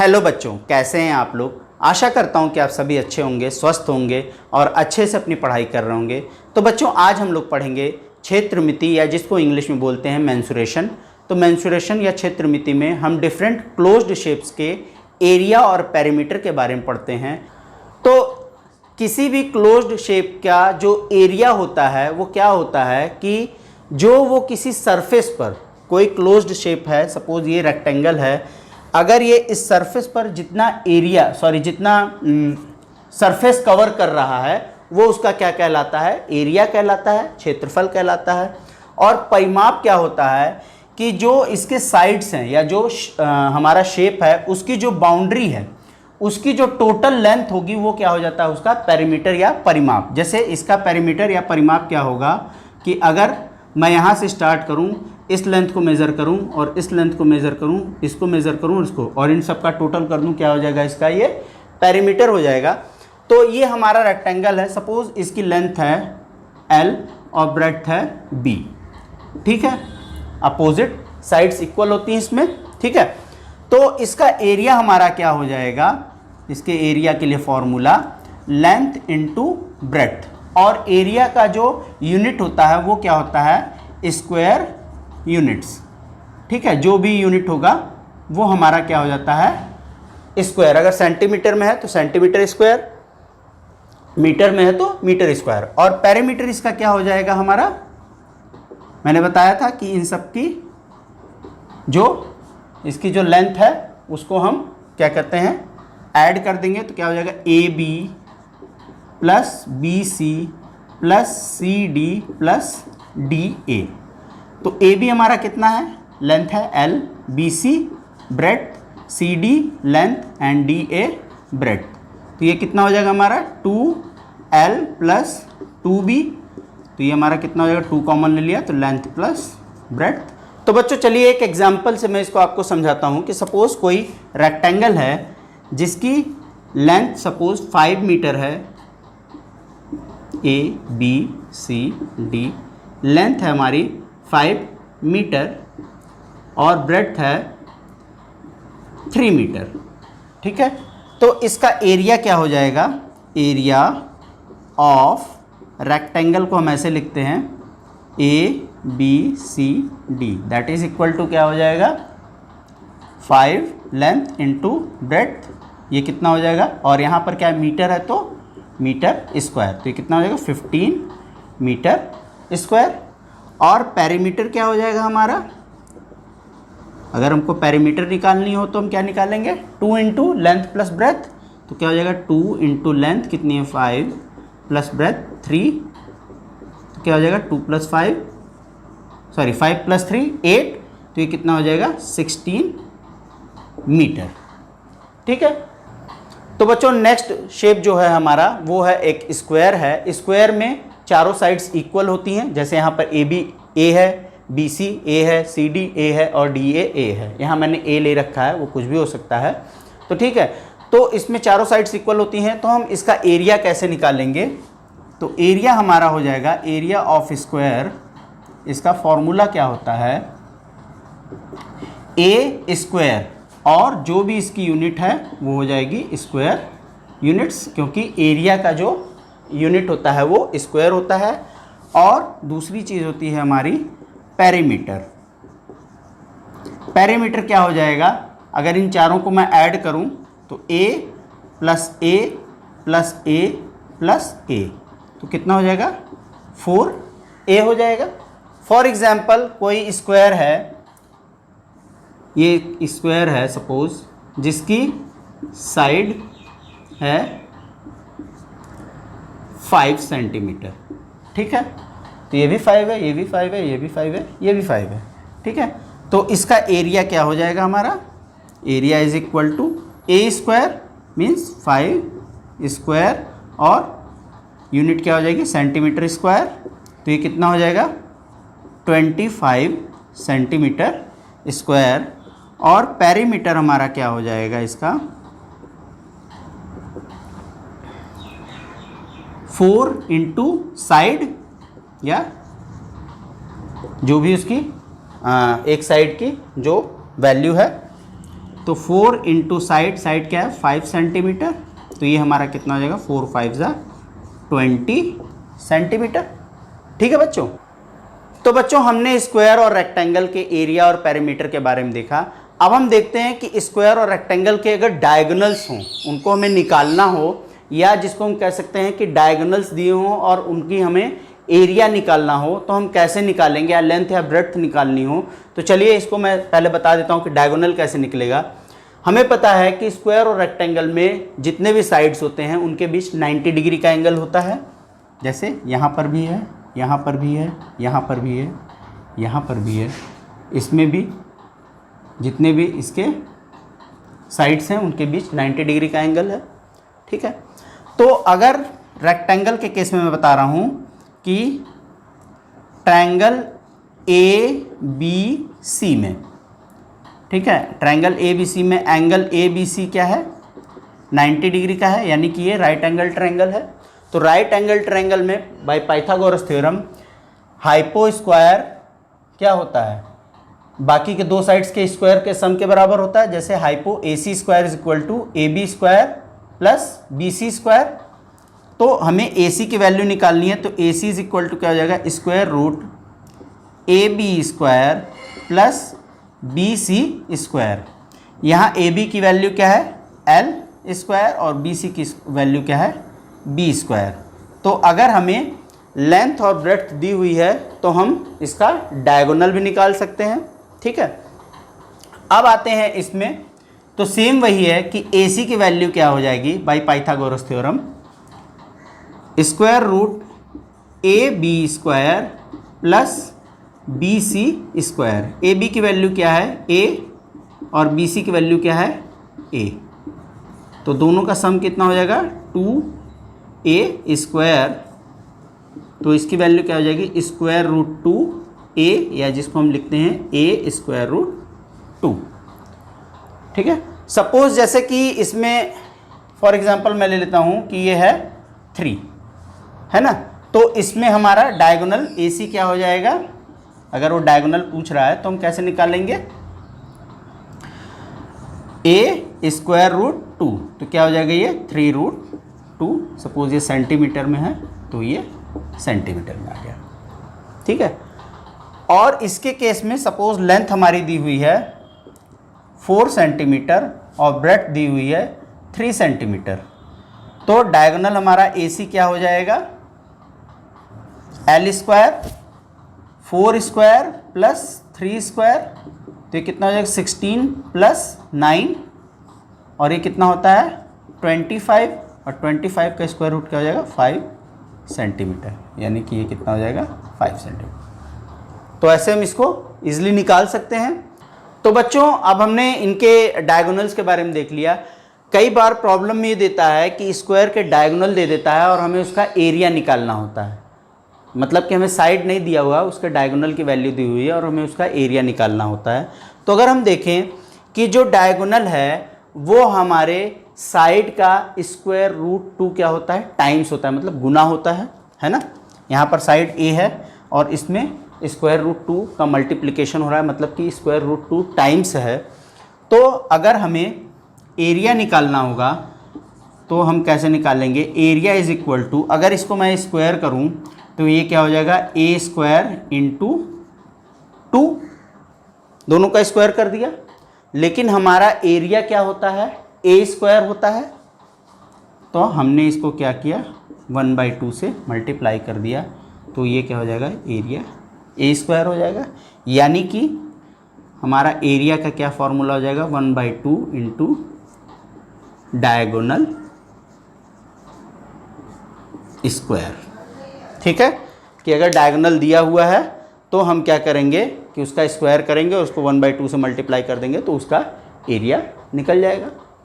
Hello बच्चों, कैसे हैं आप लोग। आशा करता हूं कि आप सभी अच्छे होंगे, स्वस्थ होंगे और अच्छे से अपनी पढ़ाई कर रहे होंगे। तो बच्चों, आज हम लोग पढ़ेंगे क्षेत्रमिति या जिसको इंग्लिश में बोलते हैं मेंसुरेशन। तो मेंसुरेशन या क्षेत्रमिति में हम डिफरेंट क्लोज्ड शेप्स के एरिया और पेरीमीटर के बारे में पढ़ते हैं। तो किसी भी क्लोज्ड शेप का जो एरिया होता है वो क्या होता है कि जो वो किसी सरफेस पर, कोई क्लोज्ड शेप है, सपोज ये रेक्टेंगल है, अगर ये इस सरफेस पर जितना सरफेस कवर कर रहा है वो उसका क्या कहलाता है, एरिया कहलाता है, क्षेत्रफल कहलाता है। और परिमाप क्या होता है कि जो इसके साइड्स हैं या जो हमारा शेप है उसकी जो बाउंड्री है उसकी जो टोटल लेंथ होगी वो क्या हो जाता है, उसका पेरीमीटर या परिमाप। जैसे इसका पेरीमीटर या परिमाप क्या होगा कि अगर मैं यहाँ से स्टार्ट करूँ, इस लेंथ को मेज़र करूँ और इस लेंथ को मेज़र करूँ, इसको मेज़र करूँ, इसको, और इन सब का टोटल कर दूँ, क्या हो जाएगा, इसका ये पेरीमीटर हो जाएगा। तो ये हमारा रेक्टेंगल है, सपोज इसकी लेंथ है L और ब्रेड्थ है B, ठीक है। अपोजिट साइड्स इक्वल होती हैं इसमें, ठीक है। तो इसका एरिया हमारा क्या हो जाएगा, इसके एरिया के लिए फॉर्मूला लेंथ इनटू ब्रेड्थ, और एरिया का जो यूनिट होता है वो क्या होता है, स्क्वायर यूनिट्स, ठीक है। जो भी यूनिट होगा वो हमारा क्या हो जाता है, स्क्वायर। अगर सेंटीमीटर में है तो सेंटीमीटर स्क्वायर, मीटर में है तो मीटर स्क्वायर। और पेरीमीटर इसका क्या हो जाएगा हमारा, मैंने बताया था कि इन सब की इसकी जो लेंथ है उसको हम क्या कहते हैं, ऐड कर देंगे तो क्या हो जाएगा, AB plus BC plus CD plus DA। तो AB हमारा कितना है, लेंथ है L, BC breadth, CD length and DA breadth. तो ये कितना हो जाएगा हमारा 2L प्लस 2B। तो ये हमारा कितना हो जाएगा, 2 कॉमन ले लिया तो लेंथ प्लस ब्रेड्थ। तो बच्चों चलिए एक एग्जांपल से मैं इसको आपको समझाता हूँ कि सपोज कोई रेक्टेंगल है जिसकी लेंथ सपोज 5 मीटर है, A B C D, length है हमारी 5 मीटर और ब्रेड्थ है 3 मीटर, ठीक है। तो इसका एरिया क्या हो जाएगा, एरिया ऑफ रेक्टेंगल को हम ऐसे लिखते हैं ABCD, that is equal to क्या हो जाएगा, 5 लेंथ इंटू ब्रेड्थ, ये कितना हो जाएगा, और यहाँ पर क्या मीटर है तो मीटर स्क्वायर, तो ये कितना हो जाएगा 15 मीटर स्क्वायर। और पेरीमीटर क्या हो जाएगा हमारा, अगर हमको पेरीमीटर निकालनी हो तो हम क्या निकालेंगे, 2 इंटू लेंथ प्लस ब्रेड्थ, तो क्या हो जाएगा 2 इंटू लेंथ कितनी है 5 प्लस ब्रेड्थ 3, तो क्या हो जाएगा 5 प्लस 3 8, तो ये कितना हो जाएगा 16 मीटर, ठीक है। तो बच्चों नेक्स्ट शेप जो है हमारा वो है एक स्क्वायर है। स्क्वायर में चारों साइड्स इक्वल होती हैं, जैसे यहाँ पर AB A है, BC A है, CD A है और DA A है। यहाँ मैंने A ले रखा है, वो कुछ भी हो सकता है, तो ठीक है। तो इसमें चारों साइड्स इक्वल होती हैं, तो हम इसका एरिया कैसे निकालेंगे, तो एरिया हमारा हो जाएगा एरिया ऑफ स्क्वायर, इसका फॉर्मूला क्या होता है, A स्क्वायर, और जो भी इसकी यूनिट है वो हो जाएगी स्क्वायर यूनिट्स, क्योंकि एरिया का जो यूनिट होता है वो स्क्वायर होता है। और दूसरी चीज़ होती है हमारी पेरीमीटर। पेरीमीटर क्या हो जाएगा, अगर इन चारों को मैं ऐड करूं तो A plus A plus A plus A, तो कितना हो जाएगा 4A हो जाएगा। फॉर एग्जाम्पल कोई स्क्वायर है, ये स्क्वायर है सपोज, जिसकी साइड है 5 सेंटीमीटर, ठीक है। तो ये भी 5 है, ये भी 5 है, ये भी 5 है, ये भी 5 है, ठीक है। तो इसका एरिया क्या हो जाएगा हमारा, area is equal to A square means 5 square और यूनिट क्या हो जाएगी सेंटीमीटर स्क्वायर, तो ये कितना हो जाएगा 25 सेंटीमीटर स्क्वायर। और पेरीमीटर हमारा क्या हो जाएगा इसका 4 इंटू साइड, या जो भी उसकी एक साइड की जो वैल्यू है तो 4 इंटू साइड क्या है 5 सेंटीमीटर, तो ये हमारा कितना हो जाएगा 4 5 जा 20 सेंटीमीटर। ठीक है बच्चों। तो बच्चों हमने स्क्वायर और रेक्टेंगल के एरिया और पेरीमीटर के बारे में देखा। अब हम देखते हैं कि स्क्वायर और रेक्टेंगल के अगर डायगोनल्स हों, उनको हमें निकालना हो, या जिसको हम कह सकते हैं कि डायगोनल्स दिए हों और उनकी हमें एरिया निकालना हो, तो हम कैसे निकालेंगे, या लेंथ या ब्रेड्थ निकालनी हो। तो चलिए इसको मैं पहले बता देता हूँ कि डायगोनल कैसे निकलेगा। हमें पता है कि स्क्वायर और रेक्टेंगल में जितने भी साइड्स होते हैं उनके बीच 90 डिग्री का एंगल होता है। जैसे यहाँ पर भी है, यहाँ पर भी है, यहाँ पर भी है, यहाँ पर भी है, इसमें भी जितने भी इसके साइड्स हैं उनके बीच 90 डिग्री का एंगल है। ठीक है। तो अगर रेक्टेंगल के केस में मैं बता रहा हूँ कि ट्रायंगल ABC में, ठीक है, ट्रायंगल ABC में एंगल ABC क्या है 90 डिग्री का है, यानी कि ये राइट एंगल ट्रायंगल है। तो राइट एंगल ट्रायंगल में bye Pythagoras theorem hypo square क्या होता है, बाकी के दो साइड्स के स्क्वायर के सम के बराबर होता है। जैसे hypo AC square is equal to AB square plus BC square. तो हमें AC की वैल्यू निकालनी है, तो AC इज इक्वल टू क्या हो जाएगा square root AB square plus BC square. यहाँ AB की वैल्यू क्या है L स्क्वायर और BC की वैल्यू क्या है B स्क्वायर। तो अगर हमें लेंथ और ब्रेड्थ दी हुई है तो हम इसका डायगोनल भी निकाल सकते हैं। ठीक है। अब आते हैं इसमें, तो सेम वही है कि AC की वैल्यू क्या हो जाएगी by Pythagoras theorem square root AB square plus BC square. AB की वैल्यू क्या है A और BC की वैल्यू क्या है A, तो दोनों का सम कितना हो जाएगा 2A स्क्वायर। तो इसकी वैल्यू क्या हो जाएगी स्क्वायर रूट 2A, या जिसको हम लिखते हैं A स्क्वायर रूट 2। ठीक है। सपोज जैसे कि इसमें फॉर एग्जांपल मैं ले लेता हूँ कि ये है 3, है ना, तो इसमें हमारा डायगोनल AC क्या हो जाएगा, अगर वो डायगोनल पूछ रहा है तो हम कैसे निकालेंगे A स्क्वायर रूट 2, तो क्या हो जाएगा ये 3 रूट 2। सपोज ये सेंटीमीटर में है तो ये सेंटीमीटर में आ गया। ठीक है। और इसके केस में सपोज लेंथ हमारी दी हुई है 4 सेंटीमीटर और ब्रेड्थ दी हुई है 3 सेंटीमीटर, तो डायगोनल हमारा AC क्या हो जाएगा L square 4 square plus 3 square, तो ये कितना हो जाएगा 16 प्लस 9, और ये कितना होता है 25, और 25 का स्क्वायर रूट क्या हो जाएगा 5 सेंटीमीटर, यानी कि ये कितना हो जाएगा 5 सेंटीमीटर। तो ऐसे हम इसको इजीली निकाल सकते हैं। तो बच्चों अब हमने इनके डायगोनल्स के बारे में देख लिया। कई बार प्रॉब्लम में ये देता है कि स्क्वायर के डायगोनल दे देता है और हमें उसका एरिया निकालना होता है, मतलब कि हमें साइड नहीं दिया हुआ, उसके डायगोनल की वैल्यू दी हुई है और हमें उसका एरिया निकालना होता है। तो अगर हम देखें कि जो डायगोनल है वो हमारे साइड का स्क्वायर रूट 2 क्या होता है टाइम्स होता है, मतलब गुना होता है ना। यहाँ पर साइड A है और इसमें स्क्वायर रूट 2 का मल्टीप्लिकेशन हो रहा है, मतलब कि स्क्वायर रूट 2 टाइम्स है। तो अगर हमें एरिया निकालना होगा तो हम कैसे निकालेंगे, एरिया इज इक्वल टू, अगर इसको मैं स्क्वायर करूं तो ये क्या हो जाएगा A स्क्वायर इंटू 2, दोनों का स्क्वायर कर दिया। लेकिन हमारा एरिया क्या होता है A स्क्वायर होता है, तो हमने इसको क्या किया 1/2 से मल्टीप्लाई कर दिया, तो ये क्या हो जाएगा एरिया A स्क्वायर हो जाएगा। यानी कि हमारा एरिया का क्या फॉर्मूला हो जाएगा 1/2 इंटू डायगोनल स्क्वायर। ठीक है, कि अगर डायगोनल दिया हुआ है तो हम क्या करेंगे कि उसका स्क्वायर करेंगे और उसको 1/2 से मल्टीप्लाई कर देंगे तो उसका एरिया निकल जाएगा।